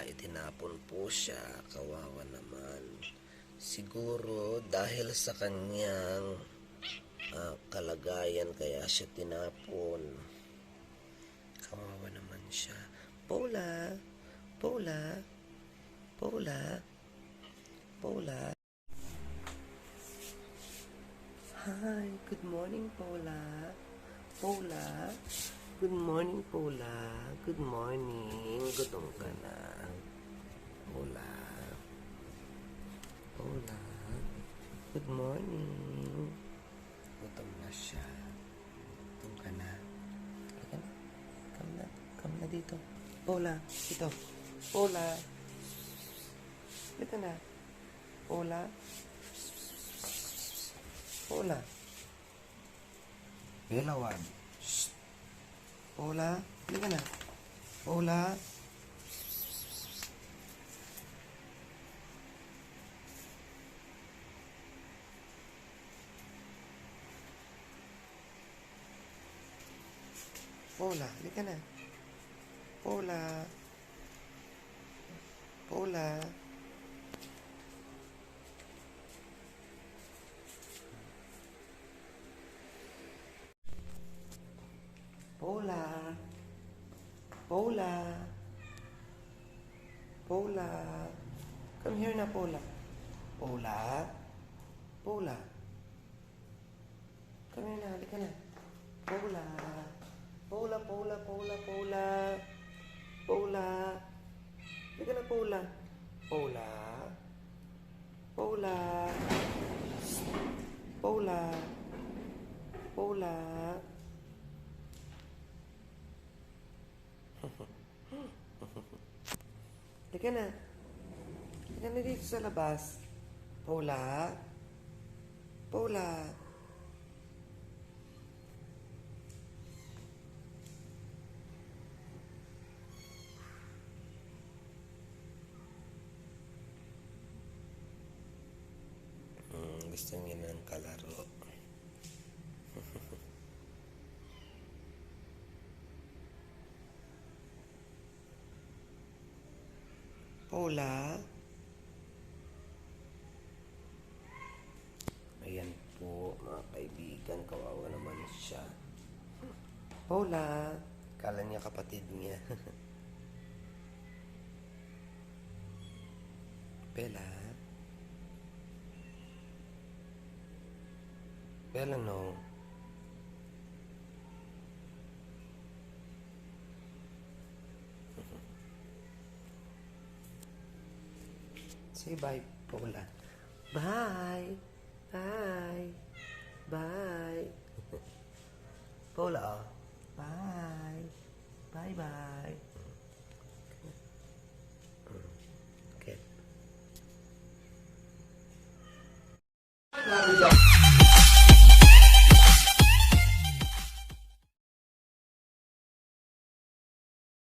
itinapon po siya. Kawawa naman. Siguro dahil sa kanyang kalagayan kaya siya tinapon. Kawawa naman siya. Paula, Paula, Paula, Paula. Hi, good morning, Paula. Paula, good morning, Paula. Good morning. Gutom ka na. Paula. Paula, good morning. Gutom na siya. Gutom ka na. Halika na. Come na dito. Paula, dito. Paula. Halika na. Paula. Paula. Belawan. Shh. Paula, halika na. Paula. Paula, halika na. Paula. Paula. Paula. Paula. Paula. Come here na, Paula. Paula. Paula. Come here na, halika na. Paula. Paula, Paula, Paula, Paula. Paula. Halika na, Paula. Paula. Paula. Paula. Paula. Halika na. Halika na dito sa labas. Paula. Paula. Gusto niya ng kalaro. Paula. Ayan po, mga kaibigan. Kawawa naman siya. Paula. Kala niya kapatid niya. Bella. Bella, no. Say bye, Paula. Bye. Bye. Bye. Paula, bye. Bye-bye. Okay.